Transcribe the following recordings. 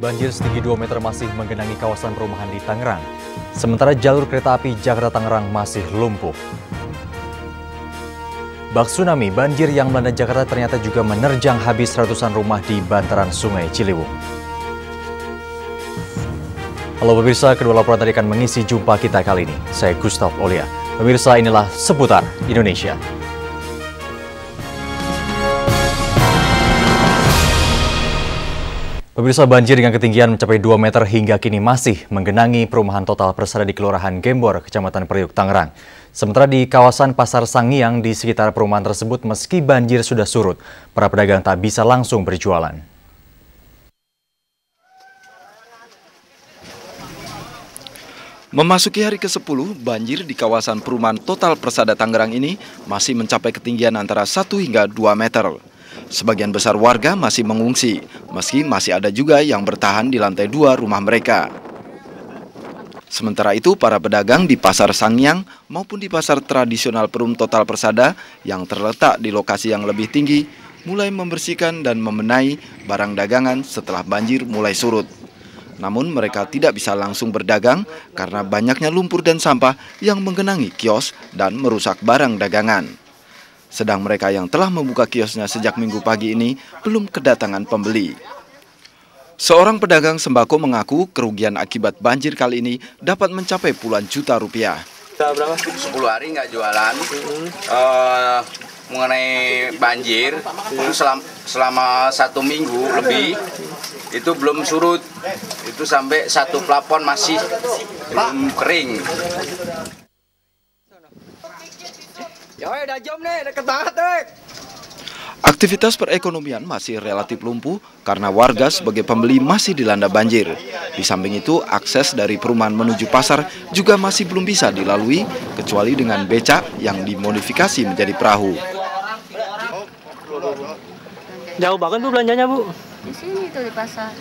Banjir setinggi 2 meter masih menggenangi kawasan perumahan di Tangerang. Sementara jalur kereta api Jakarta-Tangerang masih lumpuh. Bak tsunami, banjir yang melanda Jakarta ternyata juga menerjang habis ratusan rumah di bantaran Sungai Ciliwung. Halo pemirsa, kedua laporan tadi akan mengisi jumpa kita kali ini. Saya Gustaf Olia. Pemirsa, inilah Seputar Indonesia. Pemirsa, banjir dengan ketinggian mencapai 2 meter hingga kini masih menggenangi perumahan Total Persada di Kelurahan Gembor, Kecamatan Priuk, Tangerang. Sementara di kawasan Pasar Sangiang di sekitar perumahan tersebut, meski banjir sudah surut, para pedagang tak bisa langsung berjualan. Memasuki hari ke-10, banjir di kawasan perumahan Total Persada Tangerang ini masih mencapai ketinggian antara 1 hingga 2 meter. Sebagian besar warga masih mengungsi, meski masih ada juga yang bertahan di lantai 2 rumah mereka. Sementara itu, para pedagang di Pasar Sangiang maupun di pasar tradisional Perum Total Persada yang terletak di lokasi yang lebih tinggi, mulai membersihkan dan membenahi barang dagangan setelah banjir mulai surut. Namun mereka tidak bisa langsung berdagang karena banyaknya lumpur dan sampah yang menggenangi kios dan merusak barang dagangan. Sedang mereka yang telah membuka kiosnya sejak Minggu pagi ini belum kedatangan pembeli. Seorang pedagang sembako mengaku kerugian akibat banjir kali ini dapat mencapai puluhan juta rupiah. Berapa? 10 hari nggak jualan. Mengenai banjir, itu selama 1 minggu lebih, itu belum surut. Itu sampai 1 plafon masih belum kering. Aktivitas perekonomian masih relatif lumpuh karena warga sebagai pembeli masih dilanda banjir. Di samping itu, akses dari perumahan menuju pasar juga masih belum bisa dilalui kecuali dengan becak yang dimodifikasi menjadi perahu. Jauh banget Bu belanjanya Bu? Di sini tuh di pasar.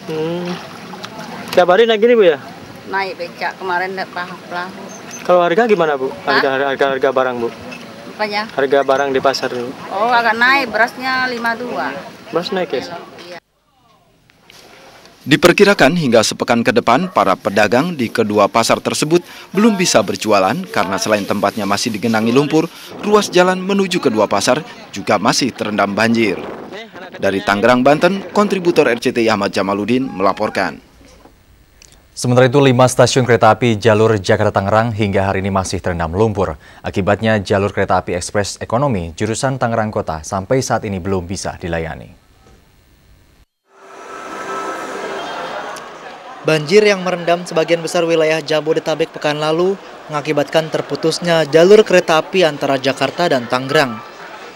Tiap hari naik gini Bu ya? Naik becak kemarin perahu. Kalau harga gimana Bu? Harga barang Bu? Apanya? Harga barang di pasar Bu? Oh, agak naik, berasnya 52. Beras naik ya? Iya. Diperkirakan hingga sepekan ke depan, para pedagang di kedua pasar tersebut belum bisa berjualan karena selain tempatnya masih digenangi lumpur, ruas jalan menuju kedua pasar juga masih terendam banjir. Dari Tangerang, Banten, kontributor RCTI Ahmad Jamaluddin melaporkan. Sementara itu, 5 stasiun kereta api jalur Jakarta-Tangerang hingga hari ini masih terendam lumpur. Akibatnya, jalur kereta api ekspres ekonomi jurusan Tangerang Kota sampai saat ini belum bisa dilayani. Banjir yang merendam sebagian besar wilayah Jabodetabek pekan lalu mengakibatkan terputusnya jalur kereta api antara Jakarta dan Tangerang.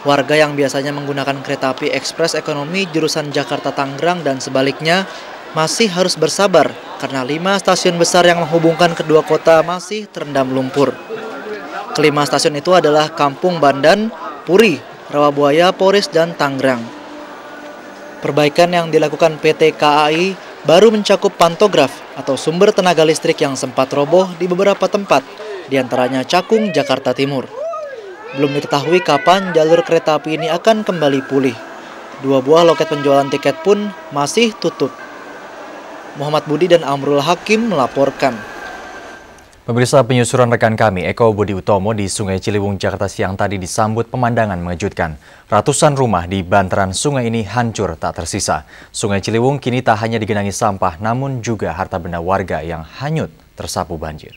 Warga yang biasanya menggunakan kereta api ekspres ekonomi jurusan Jakarta-Tangerang dan sebaliknya masih harus bersabar karena 5 stasiun besar yang menghubungkan kedua kota masih terendam lumpur. Kelima stasiun itu adalah Kampung Bandan, Puri, Rawabuaya, Poris, dan Tangerang. Perbaikan yang dilakukan PT KAI baru mencakup pantograf atau sumber tenaga listrik yang sempat roboh di beberapa tempat, diantaranya Cakung, Jakarta Timur. Belum diketahui kapan jalur kereta api ini akan kembali pulih. 2 buah loket penjualan tiket pun masih tutup. Muhammad Budi dan Amrul Hakim melaporkan. Pemirsa, penyusuran rekan kami Eko Budi Utomo di Sungai Ciliwung, Jakarta siang tadi disambut pemandangan mengejutkan. Ratusan rumah di bantaran sungai ini hancur tak tersisa. Sungai Ciliwung kini tak hanya digenangi sampah, namun juga harta benda warga yang hanyut tersapu banjir.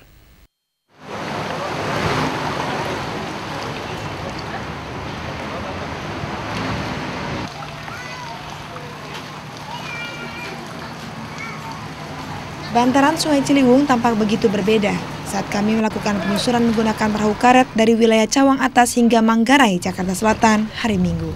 Bantaran Sungai Ciliwung tampak begitu berbeda saat kami melakukan penyusuran menggunakan perahu karet dari wilayah Cawang Atas hingga Manggarai, Jakarta Selatan hari Minggu.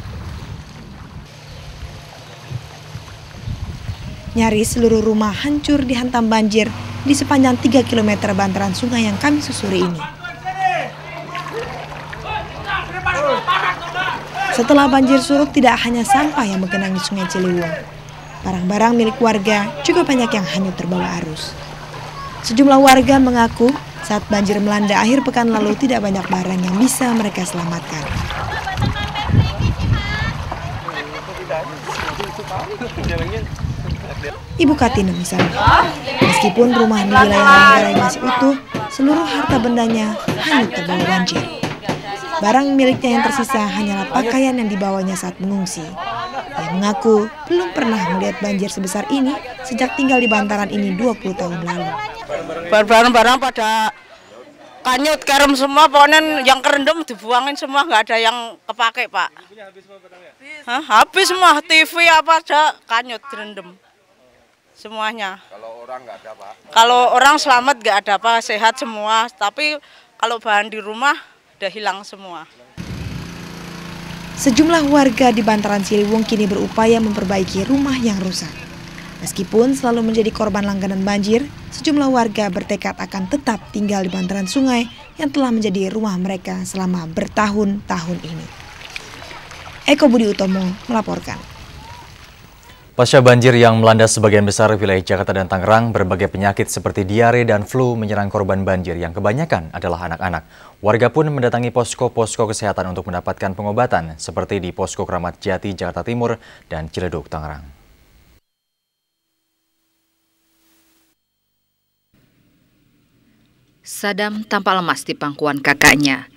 Nyaris seluruh rumah hancur dihantam banjir di sepanjang 3 km bantaran sungai yang kami susuri ini. Setelah banjir surut, tidak hanya sampah yang menggenangi Sungai Ciliwung. Barang-barang milik warga juga banyak yang hanyut terbawa arus. Sejumlah warga mengaku saat banjir melanda akhir pekan lalu tidak banyak barang yang bisa mereka selamatkan. Ibu Kartini misalnya. Meskipun rumah di wilayah Manggarai masih utuh, seluruh harta bendanya hanyut terbawa banjir. Barang miliknya yang tersisa hanyalah pakaian yang dibawanya saat mengungsi. Ia mengaku belum pernah melihat banjir sebesar ini sejak tinggal di bantaran ini 20 tahun lalu. Barang-barang pada kanyut, kerem semua, pokoknya yang kerendam dibuangin semua, nggak ada yang kepake, Pak. Habis semua, TV apa aja kanyut, direndam. Semuanya. Kalau orang nggak ada, Pak? Kalau orang selamat nggak ada apa, sehat semua. Tapi kalau bahan di rumah udah hilang semua. Sejumlah warga di bantaran Ciliwung kini berupaya memperbaiki rumah yang rusak. Meskipun selalu menjadi korban langganan banjir, sejumlah warga bertekad akan tetap tinggal di bantaran sungai yang telah menjadi rumah mereka selama bertahun-tahun ini. Eko Budi Utomo melaporkan. Pasca banjir yang melanda sebagian besar wilayah Jakarta dan Tangerang, berbagai penyakit seperti diare dan flu menyerang korban banjir yang kebanyakan adalah anak-anak. Warga pun mendatangi posko-posko kesehatan untuk mendapatkan pengobatan, seperti di Posko Kramat Jati, Jakarta Timur, dan Ciledug, Tangerang. Sadam tampak lemas di pangkuan kakaknya.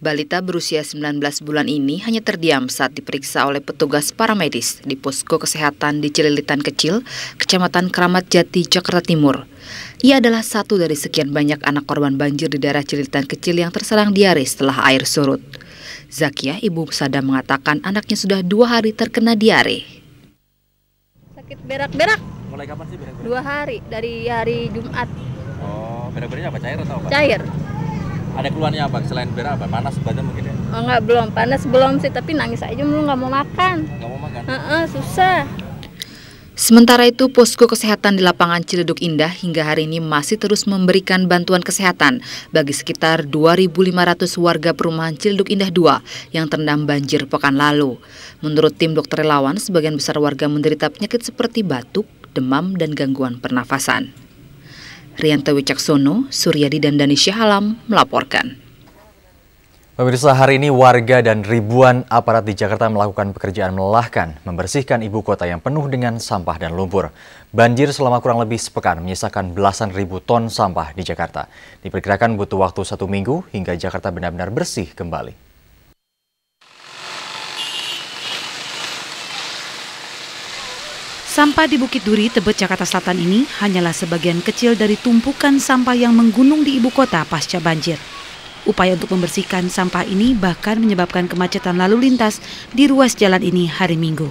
Balita berusia 19 bulan ini hanya terdiam saat diperiksa oleh petugas paramedis di posko kesehatan di Cililitan Kecil, Kecamatan Kramat Jati, Jakarta Timur. Ia adalah satu dari sekian banyak anak korban banjir di daerah Cililitan Kecil yang terserang diare setelah air surut. Zakia, ibu Sadam, mengatakan anaknya sudah 2 hari terkena diare. Sakit berak-berak. Mulai kapan sih berak-berak? 2 hari, dari hari Jumat. Oh, berak-beraknya apa? Cair atau apa? Cair. Ada keluhannya apa? Selain berak apa? Panas badan mungkin ya? Oh, enggak, belum. Panas belum sih, tapi nangis aja mulu, nggak mau makan. Nggak mau makan? Susah. Sementara itu, posko kesehatan di lapangan Ciledug Indah hingga hari ini masih terus memberikan bantuan kesehatan bagi sekitar 2.500 warga perumahan Ciledug Indah 2 yang terendam banjir pekan lalu. Menurut tim dokter relawan, sebagian besar warga menderita penyakit seperti batuk, demam, dan gangguan pernafasan. Rianto Wicaksono, Suryadi, dan Dani Syahalam melaporkan. Pemirsa, hari ini warga dan ribuan aparat di Jakarta melakukan pekerjaan melelahkan membersihkan ibu kota yang penuh dengan sampah dan lumpur. Banjir selama kurang lebih sepekan menyisakan belasan ribu ton sampah di Jakarta. Diperkirakan butuh waktu 1 minggu hingga Jakarta benar-benar bersih kembali. Sampah di Bukit Duri, Tebet, Jakarta Selatan ini hanyalah sebagian kecil dari tumpukan sampah yang menggunung di ibu kota pasca banjir. Upaya untuk membersihkan sampah ini bahkan menyebabkan kemacetan lalu lintas di ruas jalan ini hari Minggu.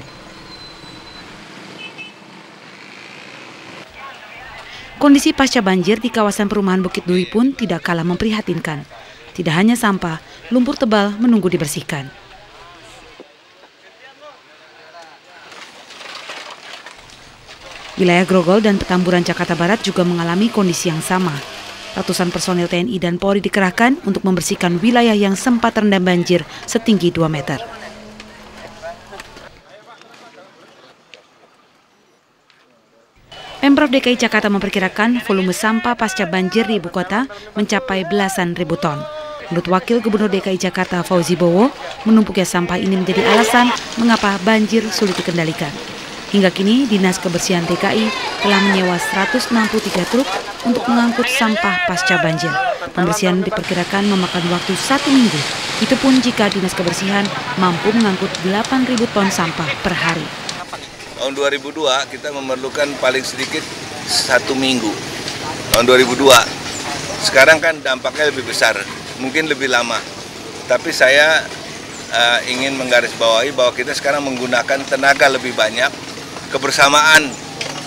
Kondisi pasca banjir di kawasan perumahan Bukit Duri pun tidak kalah memprihatinkan. Tidak hanya sampah, lumpur tebal menunggu dibersihkan. Wilayah Grogol dan Petamburan, Jakarta Barat juga mengalami kondisi yang sama. Ratusan personil TNI dan Polri dikerahkan untuk membersihkan wilayah yang sempat terendam banjir setinggi 2 meter. Pemprov DKI Jakarta memperkirakan volume sampah pasca banjir di ibu kota mencapai belasan ribu ton. Menurut Wakil Gubernur DKI Jakarta Fauzi Bowo, menumpuknya sampah ini menjadi alasan mengapa banjir sulit dikendalikan. Hingga kini, Dinas Kebersihan DKI telah menyewa 163 truk untuk mengangkut sampah pasca banjir. Pembersihan diperkirakan memakan waktu 1 minggu. Itu pun jika Dinas Kebersihan mampu mengangkut 8.000 ton sampah per hari. Tahun 2002 kita memerlukan paling sedikit 1 minggu. Tahun 2002. Sekarang kan dampaknya lebih besar, mungkin lebih lama. Tapi saya ingin menggarisbawahi bahwa kita sekarang menggunakan tenaga lebih banyak. Kebersamaan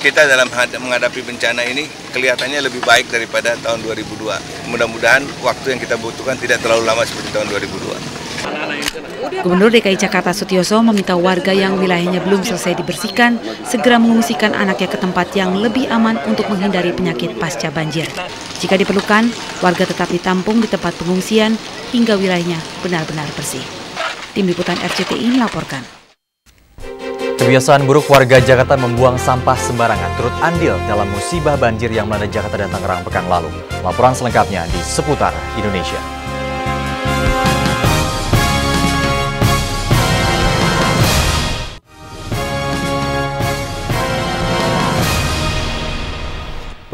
kita dalam menghadapi bencana ini kelihatannya lebih baik daripada tahun 2002. Mudah-mudahan waktu yang kita butuhkan tidak terlalu lama seperti tahun 2002. Gubernur DKI Jakarta Sutioso meminta warga yang wilayahnya belum selesai dibersihkan segera mengungsikan anaknya ke tempat yang lebih aman untuk menghindari penyakit pasca banjir. Jika diperlukan, warga tetap ditampung di tempat pengungsian hingga wilayahnya benar-benar bersih. Tim Liputan RCTI melaporkan. Kebiasaan buruk warga Jakarta membuang sampah sembarangan turut andil dalam musibah banjir yang melanda Jakarta dan Tangerang pekan lalu. Laporan selengkapnya di Seputar Indonesia.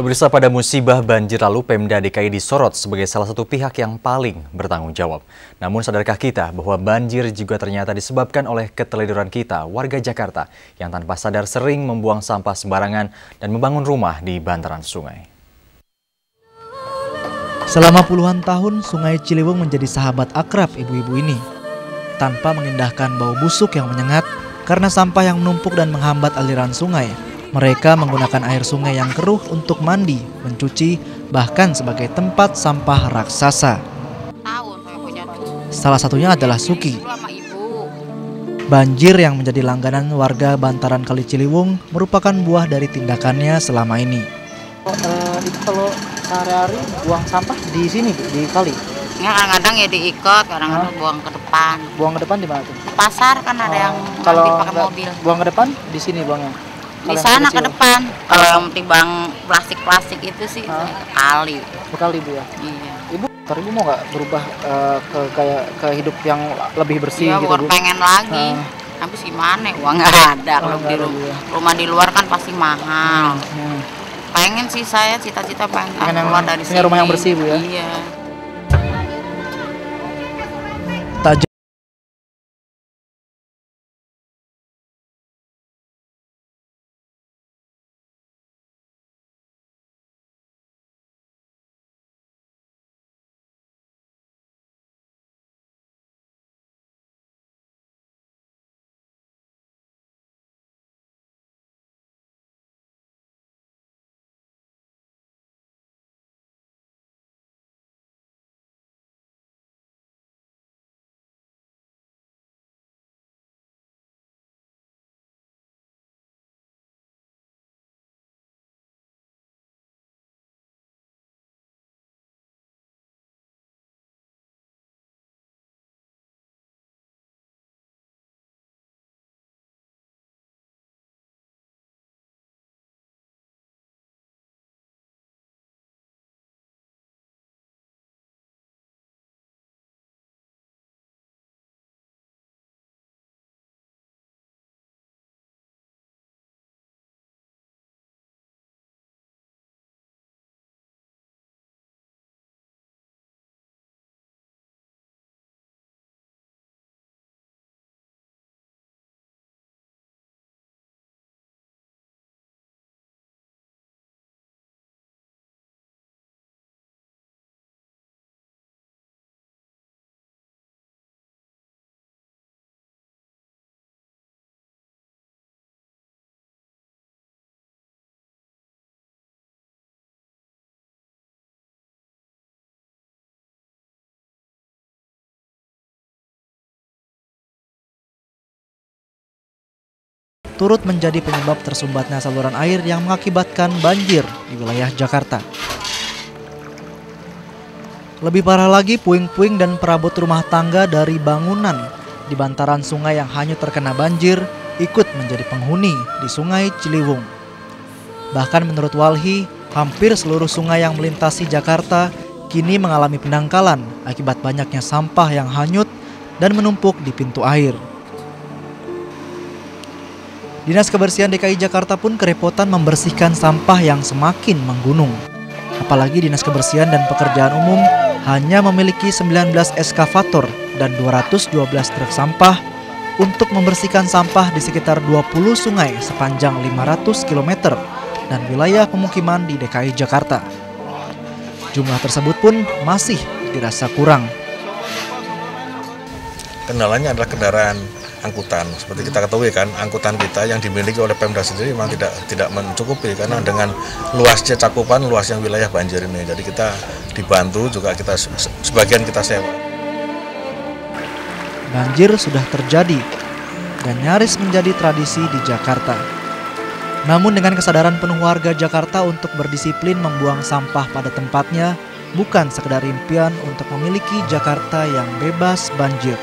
Pemirsa, pada musibah banjir lalu Pemda DKI disorot sebagai salah satu pihak yang paling bertanggung jawab. Namun sadarkah kita bahwa banjir juga ternyata disebabkan oleh keteledoran kita, warga Jakarta, yang tanpa sadar sering membuang sampah sembarangan dan membangun rumah di bantaran sungai. Selama puluhan tahun, Sungai Ciliwung menjadi sahabat akrab ibu-ibu ini. Tanpa mengindahkan bau busuk yang menyengat karena sampah yang menumpuk dan menghambat aliran sungai, mereka menggunakan air sungai yang keruh untuk mandi, mencuci, bahkan sebagai tempat sampah raksasa. Salah satunya adalah Suki. Banjir yang menjadi langganan warga bantaran Kali Ciliwung merupakan buah dari tindakannya selama ini. Itu kalau sehari-hari buang sampah di sini, Bu, di kali? Ya, kadang-kadang ya diikat, kadang-kadang buang ke depan. Buang ke depan di mana tuh? Pasar kan ada yang kalau pakai mobil. Buang ke depan di sini buangnya? Di sana ke depan. Kalau yang timbang plastik-plastik itu sih ke kali. Ke kali, Bu, ya? Iya. Ibu mau nggak berubah ke hidup yang lebih bersih ya, gitu, Bu? Pengen lagi. Tapi gimana? Uang nggak ada. Kalau di rumah di luar kan pasti mahal. Pengen sih saya cita-cita pengen keluar dari sini. Rumah yang bersih, Bu, ya? Iya. Turut menjadi penyebab tersumbatnya saluran air yang mengakibatkan banjir di wilayah Jakarta. Lebih parah lagi, puing-puing dan perabot rumah tangga dari bangunan di bantaran sungai yang hanyut terkena banjir ikut menjadi penghuni di Sungai Ciliwung. Bahkan menurut Walhi, hampir seluruh sungai yang melintasi Jakarta kini mengalami pendangkalan akibat banyaknya sampah yang hanyut dan menumpuk di pintu air. Dinas Kebersihan DKI Jakarta pun kerepotan membersihkan sampah yang semakin menggunung. Apalagi Dinas Kebersihan dan Pekerjaan Umum hanya memiliki 19 eskavator dan 212 truk sampah untuk membersihkan sampah di sekitar 20 sungai sepanjang 500 km dan wilayah pemukiman di DKI Jakarta. Jumlah tersebut pun masih dirasa kurang. Kendalanya adalah kendaraan angkutan. Seperti kita ketahui kan, angkutan kita yang dimiliki oleh Pemda sendiri memang tidak mencukupi karena dengan luasnya cakupan, luasnya wilayah banjir ini. Jadi kita dibantu juga, kita sebagian kita sewa. Banjir sudah terjadi dan nyaris menjadi tradisi di Jakarta. Namun dengan kesadaran penuh warga Jakarta untuk berdisiplin membuang sampah pada tempatnya, bukan sekedar impian untuk memiliki Jakarta yang bebas banjir.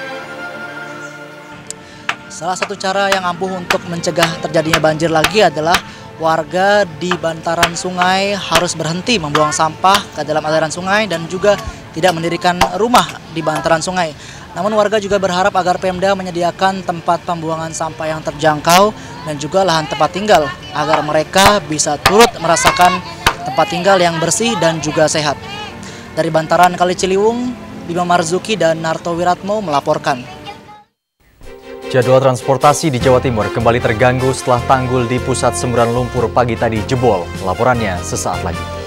Salah satu cara yang ampuh untuk mencegah terjadinya banjir lagi adalah warga di bantaran sungai harus berhenti membuang sampah ke dalam aliran sungai dan juga tidak mendirikan rumah di bantaran sungai. Namun warga juga berharap agar Pemda menyediakan tempat pembuangan sampah yang terjangkau dan juga lahan tempat tinggal agar mereka bisa turut merasakan tempat tinggal yang bersih dan juga sehat. Dari bantaran Kali Ciliwung, Bima Marzuki dan Narto Wiratmo melaporkan. Jadwal transportasi di Jawa Timur kembali terganggu setelah tanggul di pusat semburan lumpur pagi tadi jebol. Laporannya sesaat lagi.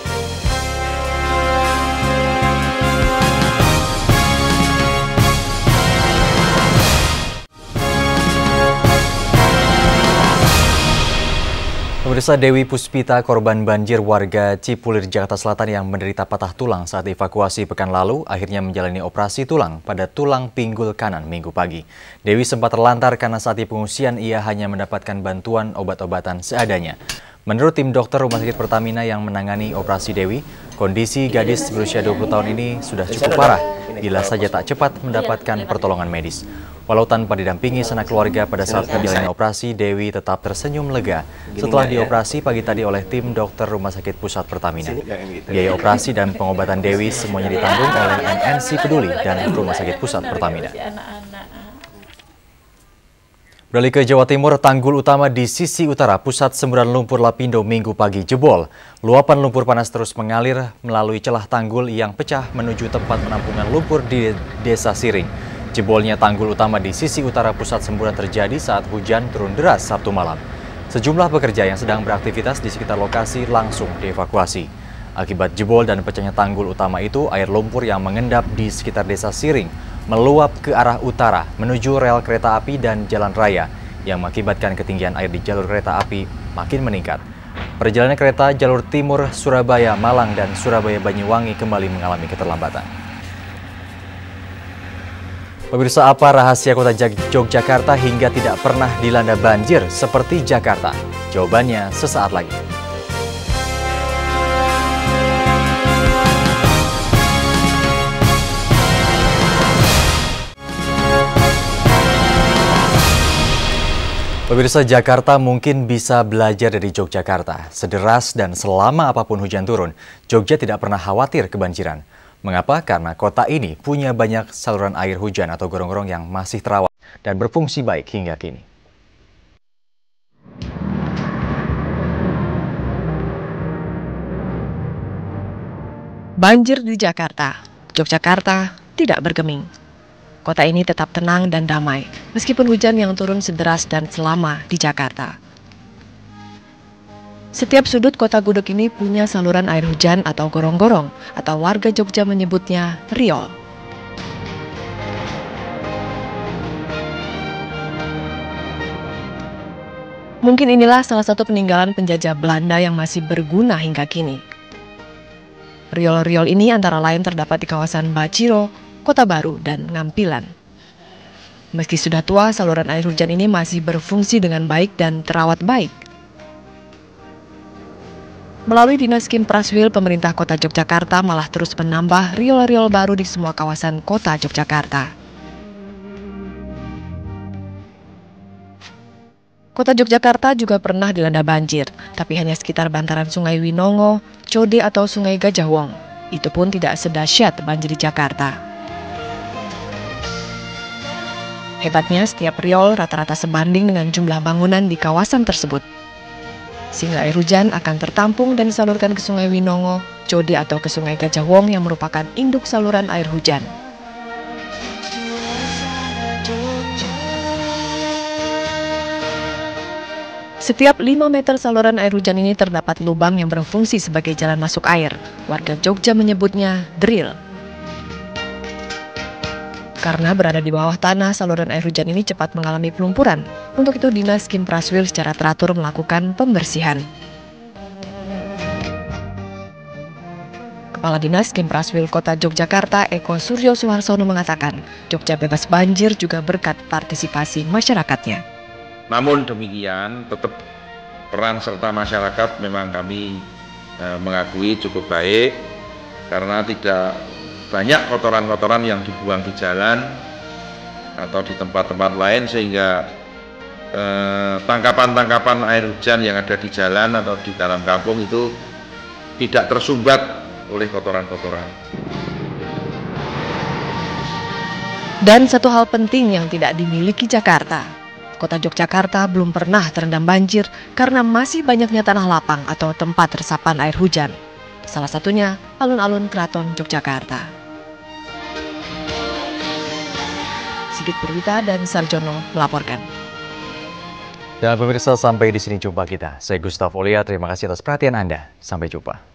Pemirsa, Dewi Puspita, korban banjir warga Cipulir, Jakarta Selatan yang menderita patah tulang saat evakuasi pekan lalu, akhirnya menjalani operasi tulang pada tulang pinggul kanan Minggu pagi. Dewi sempat terlantar karena saat di pengungsian ia hanya mendapatkan bantuan obat-obatan seadanya. Menurut tim dokter Rumah Sakit Pertamina yang menangani operasi Dewi, kondisi gadis berusia 20 tahun ini sudah cukup parah bila saja tak cepat mendapatkan pertolongan medis. Walau tanpa didampingi sanak keluarga pada saat menjalani operasi, Dewi tetap tersenyum lega setelah dioperasi pagi tadi oleh tim dokter Rumah Sakit Pusat Pertamina. Biaya operasi dan pengobatan Dewi semuanya ditanggung oleh MNC Peduli dan Rumah Sakit Pusat Pertamina. Beralih ke Jawa Timur, tanggul utama di sisi utara pusat semburan lumpur Lapindo Minggu pagi jebol. Luapan lumpur panas terus mengalir melalui celah tanggul yang pecah menuju tempat penampungan lumpur di Desa Siring. Jebolnya tanggul utama di sisi utara pusat semburan terjadi saat hujan turun deras Sabtu malam. Sejumlah pekerja yang sedang beraktivitas di sekitar lokasi langsung dievakuasi. Akibat jebol dan pecahnya tanggul utama itu, air lumpur yang mengendap di sekitar Desa Siring meluap ke arah utara menuju rel kereta api dan jalan raya yang mengakibatkan ketinggian air di jalur kereta api makin meningkat. Perjalanan kereta jalur timur Surabaya, Malang, dan Surabaya Banyuwangi kembali mengalami keterlambatan. Pemirsa, apa rahasia kota Yogyakarta hingga tidak pernah dilanda banjir seperti Jakarta? Jawabannya sesaat lagi. Pemirsa, Jakarta mungkin bisa belajar dari Yogyakarta. Sederas dan selama apapun hujan turun, Jogja tidak pernah khawatir kebanjiran. Mengapa? Karena kota ini punya banyak saluran air hujan atau gorong-gorong yang masih terawat dan berfungsi baik hingga kini. Banjir di Jakarta, Yogyakarta tidak bergeming. Kota ini tetap tenang dan damai, meskipun hujan yang turun sederas dan selama di Jakarta. Setiap sudut kota gudeg ini punya saluran air hujan atau gorong-gorong, atau warga Jogja menyebutnya riol. Mungkin inilah salah satu peninggalan penjajah Belanda yang masih berguna hingga kini. Riol-riol ini antara lain terdapat di kawasan Baciro, Kota Baru, dan Ngampilan. Meski sudah tua, saluran air hujan ini masih berfungsi dengan baik dan terawat baik. Melalui Dinas Kim Praswil, pemerintah Kota Yogyakarta malah terus menambah riol-riol baru di semua kawasan Kota Yogyakarta. Kota Yogyakarta juga pernah dilanda banjir, tapi hanya sekitar bantaran Sungai Winongo, Code atau Sungai Gajah Wong. Itu pun tidak sedahsyat banjir di Jakarta. Hebatnya, setiap riol rata-rata sebanding dengan jumlah bangunan di kawasan tersebut. Sehingga air hujan akan tertampung dan disalurkan ke Sungai Winongo, Code atau ke Sungai Gajah Wong yang merupakan induk saluran air hujan. Setiap 5 meter saluran air hujan ini terdapat lubang yang berfungsi sebagai jalan masuk air. Warga Jogja menyebutnya drill. Karena berada di bawah tanah, saluran air hujan ini cepat mengalami pelumpuran. Untuk itu, Dinas Kim Praswil secara teratur melakukan pembersihan. Kepala Dinas Kim Praswil Kota Yogyakarta, Eko Suryo Suharsono mengatakan, Jogja bebas banjir juga berkat partisipasi masyarakatnya. Namun demikian, tetap peran serta masyarakat memang kami mengakui cukup baik, karena tidak banyak kotoran-kotoran yang dibuang di jalan atau di tempat-tempat lain, sehingga tangkapan-tangkapan air hujan yang ada di jalan atau di dalam kampung itu tidak tersumbat oleh kotoran-kotoran. Dan satu hal penting yang tidak dimiliki Jakarta, kota Yogyakarta belum pernah terendam banjir karena masih banyaknya tanah lapang atau tempat resapan air hujan. Salah satunya alun-alun Keraton Yogyakarta. Sigit Purwita dan Sarjono melaporkan. Dan pemirsa, sampai di sini jumpa kita. Saya Gustaf Olia, terima kasih atas perhatian Anda. Sampai jumpa.